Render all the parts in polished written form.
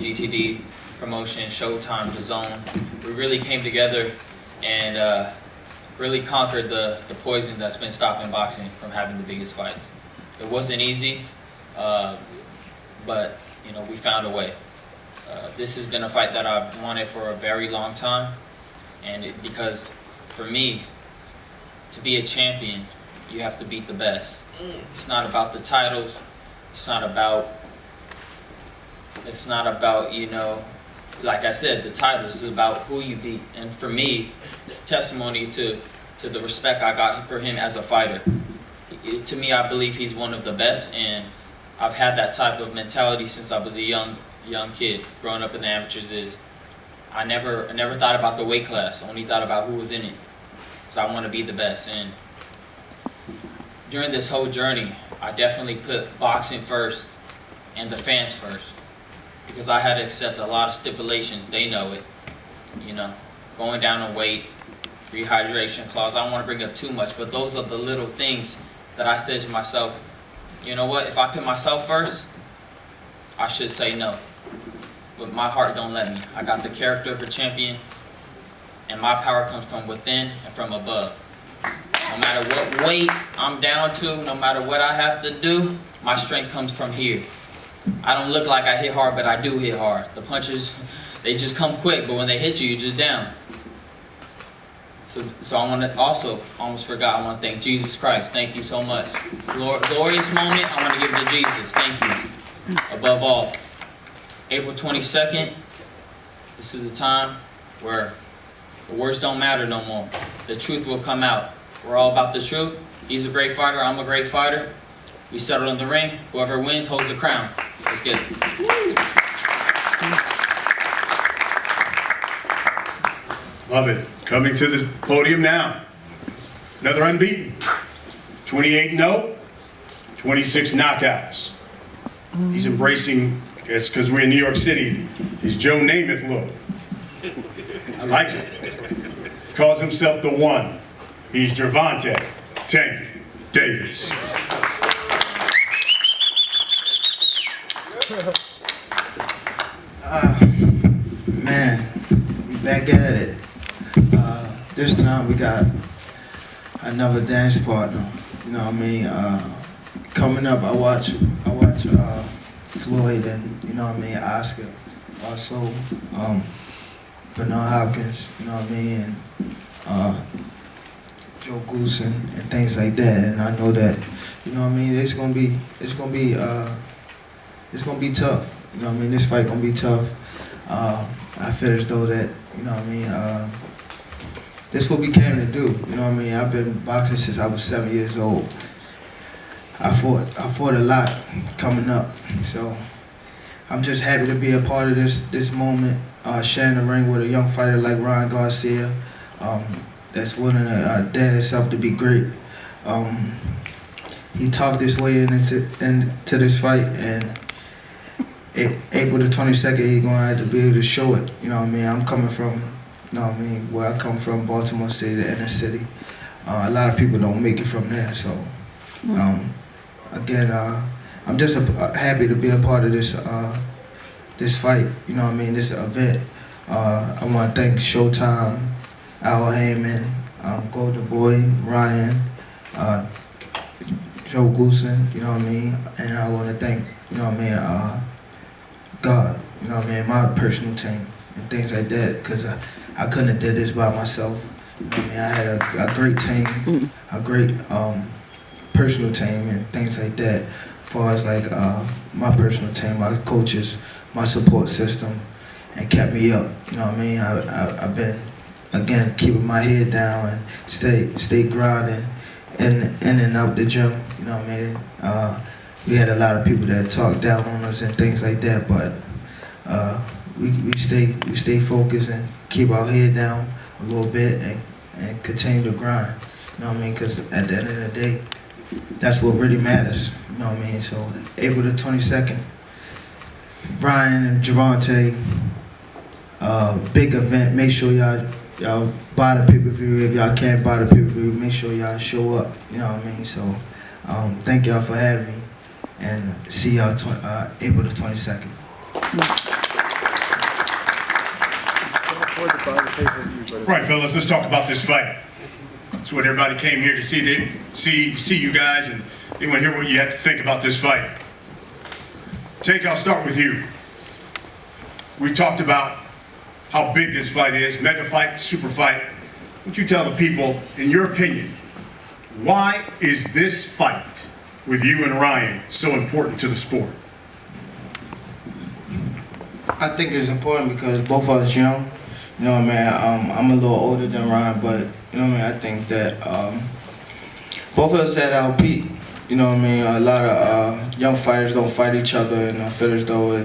GTD promotion, Showtime, DAZN. We really came together and really conquered the poison that's been stopping boxing from having the biggest fights. It wasn't easy, but you know, we found a way. This has been a fight that I've wanted for a very long time, and because for me, to be a champion, you have to beat the best. It's not about the titles. It's not about, you know, like I said, the titles. It's about who you beat. And for me, it's testimony to the respect I got for him as a fighter. To me, I believe he's one of the best, and I've had that type of mentality since I was a young kid. Growing up in the amateurs, I never thought about the weight class. I only thought about who was in it, because I want to be the best. And during this whole journey, I definitely put boxing first and the fans first, because I had to accept a lot of stipulations. They know it, you know, going down in weight, rehydration clause. I don't want to bring up too much, but those are the little things that I said to myself, you know what, if I put myself first, I should say no. But my heart don't let me. I got the character of a champion, and my power comes from within and from above. No matter what weight I'm down to, no matter what I have to do, my strength comes from here. I don't look like I hit hard, but I do hit hard. The punches, they just come quick, but when they hit you, you're just down. So I want to also, almost forgot, I want to thank Jesus Christ. Thank you so much. Glorious moment, I want to give it to Jesus. Thank you. Above all, April 22nd, this is the time where the words don't matter no more. The truth will come out. We're all about the truth. He's a great fighter. I'm a great fighter. We settle in the ring. Whoever wins holds the crown. Let's get it. Love it. Coming to the podium now. Another unbeaten. 28-0, 26 knockouts. He's embracing, I guess because we're in New York City, his Joe Namath look. I like it. He calls himself the One. He's Gervonta Tank Davis. Man, we back at it. This time we got another dance partner. You know what I mean? Coming up, I watch Floyd and, you know what I mean, Oscar. Also, Bernard Hopkins. You know what I mean, and Joe Goosen and things like that. And I know that, you know what I mean, it's gonna be tough. You know what I mean, this fight gonna be tough. I feel as though that, you know what I mean, this is what we came to do. You know what I mean? I've been boxing since I was 7 years old. I fought a lot coming up. So I'm just happy to be a part of this moment, sharing the ring with a young fighter like Brian Garcia, that's willing to dare himself to be great. He talked his way into this fight, and April the 22nd, he's going to have to be able to show it. You know what I mean? I'm coming from, you know what I mean, where I come from, Baltimore City, the inner city. A lot of people don't make it from there. So, again, I'm just happy to be a part of this fight. You know what I mean? This event. I want to thank Showtime, Al Heyman, Golden Boy, Ryan, Joe Goosen. You know what I mean? And I want to thank, you know what I mean, God, you know what I mean, my personal team and things like that, because I couldn't have did this by myself. You know what I mean? I had a great team, a great personal team and things like that. As far as like my personal team, my coaches, my support system, and kept me up. You know what I mean? I've been, again, keeping my head down and stay grinding in and out the gym. You know what I mean? We had a lot of people that talked down on us and things like that, but we stay focused and keep our head down a little bit and continue to grind. You know what I mean? Because at the end of the day, that's what really matters. You know what I mean? So April the 22nd, Brian and Gervonta, big event. Make sure y'all buy the pay-per-view. If y'all can't buy the pay-per-view, make sure y'all show up. You know what I mean? So thank y'all for having me, and see y'all April the 22nd. before the fight, the pay-per-view, but Right, fellas, let's talk about this fight. That's what everybody came here to see. They see you guys, and they want to hear what you have to think about this fight. Tank, I'll start with you. We talked about how big this fight is, mega fight, super fight. Would you tell the people, in your opinion, why is this fight with you and Ryan so important to the sport? I think it's important because both of us young. You know what I mean? I'm a little older than Ryan, but you know what I mean? I think that both of us at our peak. You know what I mean? A lot of young fighters don't fight each other, and I feel as though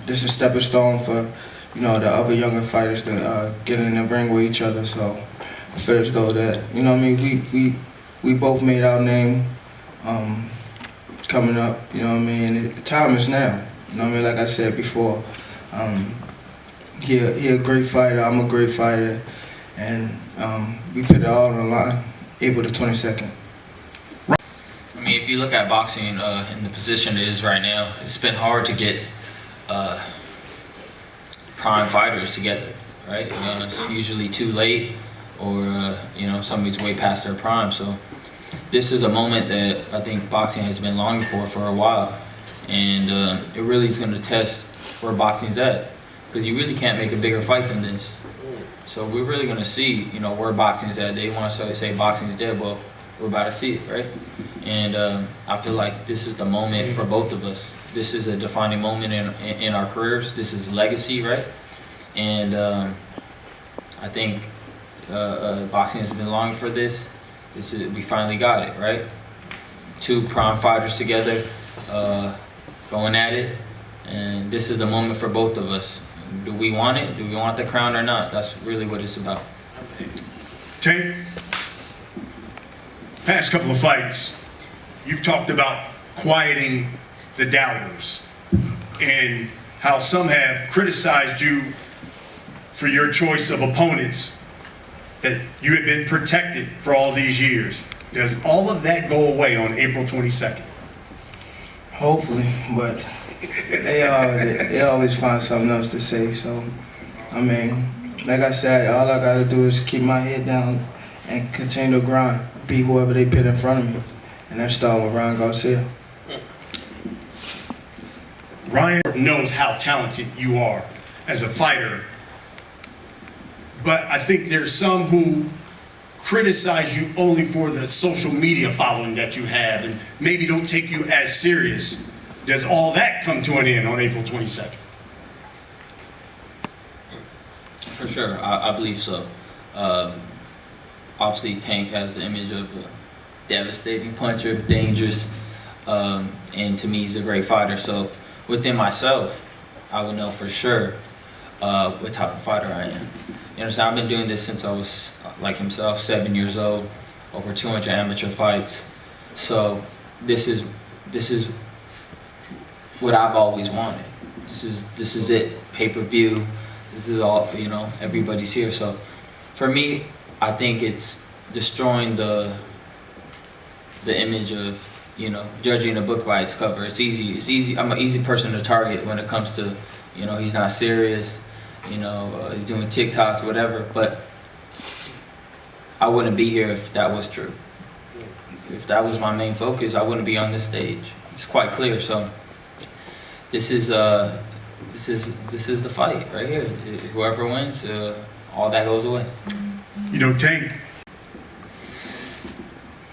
this is a stepping stone for, you know, the other younger fighters to get in the ring with each other. So I feel as though that, you know what I mean? We both made our name coming up. You know what I mean? The time is now. You know what I mean? Like I said before, he a great fighter. I'm a great fighter, and we put it all on the line. April the 22nd. I mean, if you look at boxing in the position it is right now, it's been hard to get prime fighters together, right? You know, it's usually too late, or you know, somebody's way past their prime. So this is a moment that I think boxing has been longing for a while, and it really is going to test where boxing's at, because you really can't make a bigger fight than this. So we're really going to see, you know, where boxing's at. They want to say boxing's dead. Well, we're about to see it, right? And I feel like this is the moment for both of us. This is a defining moment in our careers. This is legacy, right? And I think boxing has been longing for this. We finally got it, right? Two prime fighters together, going at it, and this is the moment for both of us. Do we want it? Do we want the crown or not? That's really what it's about. Tank, past couple of fights, you've talked about quieting the doubters and how some have criticized you for your choice of opponents, that you had been protected for all these years. Does all of that go away on April 22nd? Hopefully, but they always find something else to say. So, I mean, like I said, all I gotta do is keep my head down and continue to grind, beat whoever they put in front of me, and that's starting with Ryan Garcia. Ryan knows how talented you are as a fighter, but I think there's some who criticize you only for the social media following that you have and maybe don't take you as serious. Does all that come to an end on April 22nd? For sure, I believe so. Obviously, Tank has the image of a devastating puncher, dangerous, and to me, he's a great fighter. So within myself, I would know for sure what type of fighter I am. You understand? I've been doing this since I was, like himself, 7 years old, over 200 amateur fights. So this is what I've always wanted. This is it. Pay-per-view. This is all, you know, everybody's here. So for me, I think it's destroying the image of, you know, judging a book by its cover. It's easy. I'm an easy person to target when it comes to, you know, he's not serious, you know, he's doing TikToks, whatever. But I wouldn't be here if that was true. If that was my main focus, I wouldn't be on this stage. It's quite clear. So this is the fight right here. Whoever wins, all that goes away. You know, Tank,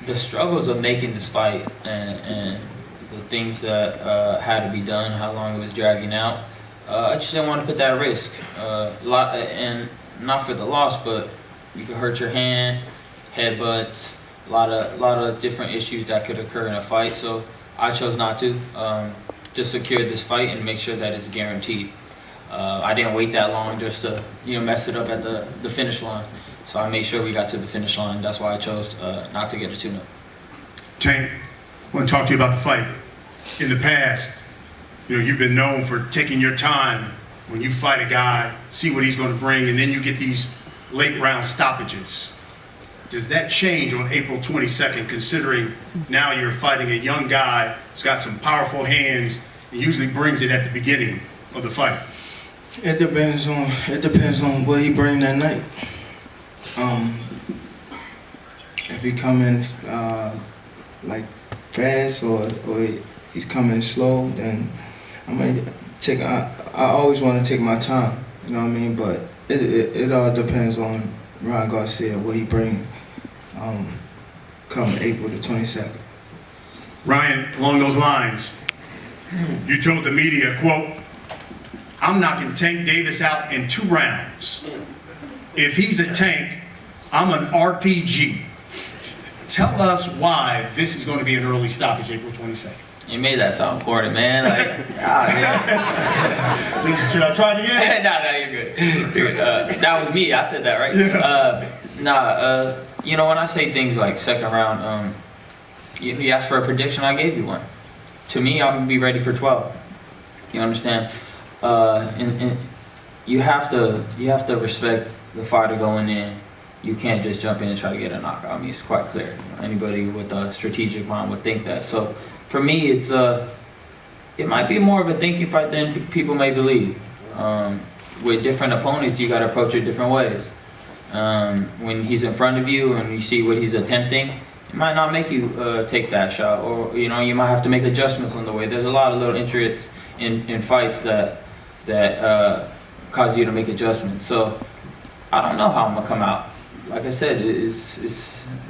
the struggles of making this fight and the things that had to be done, how long it was dragging out, I just didn't want to put that at risk. And not for the loss, but you could hurt your hand, headbutts, a lot of different issues that could occur in a fight. So I chose not to. Just secure this fight and make sure that it's guaranteed. I didn't wait that long just to, you know, mess it up at the finish line. So I made sure we got to the finish line. That's why I chose not to get a tune-up. Tank, I want to talk to you about the fight. In the past, you know, you've been known for taking your time when you fight a guy, see what he's going to bring, and then you get these late round stoppages. Does that change on April 22nd, considering now you're fighting a young guy who's got some powerful hands and usually brings it at the beginning of the fight? It depends on what he bring that night. If he come in like fast or he's coming slow, then I might take. I always want to take my time. You know what I mean? But it all depends on Brian Garcia, what he bring. Come April the 22nd. Ryan, along those lines, you told the media, quote, "I'm knocking Tank Davis out in 2 rounds. If he's a tank, I'm an RPG." Tell us why this is going to be an early stoppage, April 22nd. You made that sound important, man. Like, yeah. Should I try it again? Nah, you're good. You're good. That was me. I said that, right? Yeah. You know, when I say things like second round, you asked for a prediction, I gave you one. To me, I'm gonna be ready for 12. You understand? And you have to respect the fighter going in. You can't just jump in and try to get a knockout. I mean, it's quite clear. Anybody with a strategic mind would think that. So for me, it might be more of a thinking fight than people may believe. With different opponents, you got to approach it different ways. When he's in front of you and you see what he's attempting, it might not make you take that shot, or you might have to make adjustments on the way. There's a lot of little intricacies in fights that cause you to make adjustments. So I don't know how I'm gonna come out. Like I said, it's a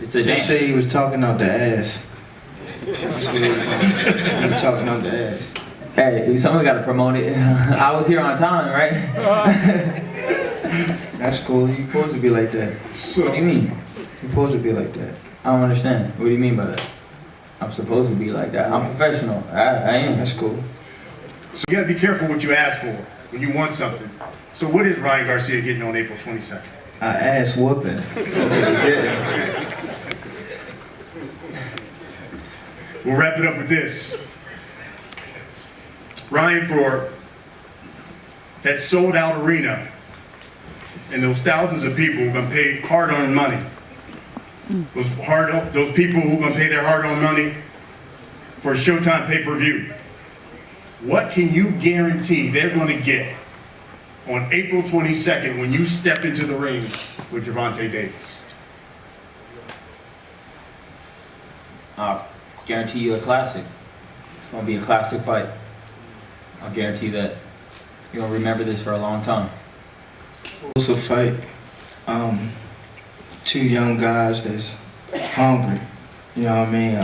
Just dance. say he was talking out the ass. He was talking out the ass. Hey, someone got to promote it. I was here on time, right? That's cool. You supposed to be like that. What do you mean? You supposed to be like that. I don't understand. What do you mean by that? I'm supposed to be like that. I'm professional. I am. That's cool. So you got to be careful what you ask for when you want something. So what is Ryan Garcia getting on April 22nd? An ass whooping. That's what he did. We'll wrap it up with this. Ryan, for that sold out arena and those thousands of people who are going to pay hard-earned money, those people who are going to pay their hard-earned money for a Showtime pay-per-view, what can you guarantee they're going to get on April 22nd when you step into the ring with Gervonta Davis? I'll guarantee you a classic. It's going to be a classic fight. I'll guarantee that you're going to remember this for a long time. It was a fight. 2 young guys that's hungry. You know what I mean?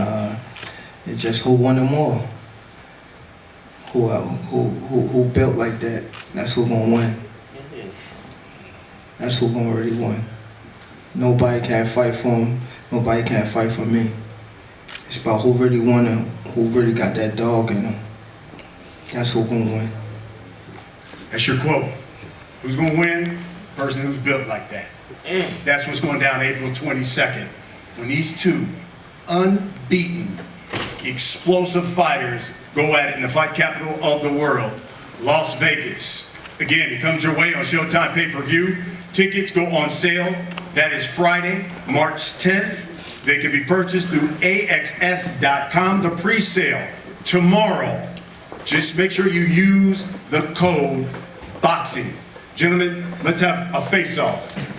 It's just who wanted more. Who built like that. That's who gonna win. That's who gonna really win. Nobody can fight for him. Nobody can fight for me. It's about who really won it, who really got that dog in them. That's who gonna win. That's your quote. Who's going to win? Person who's built like that. That's what's going down April 22nd. When these 2 unbeaten, explosive fighters go at it in the fight capital of the world, Las Vegas. Again, it comes your way on Showtime pay-per-view. Tickets go on sale. That is Friday, March 10th. They can be purchased through AXS.com. The pre-sale tomorrow. Just make sure you use the code BOXING. Gentlemen, let's have a face-off.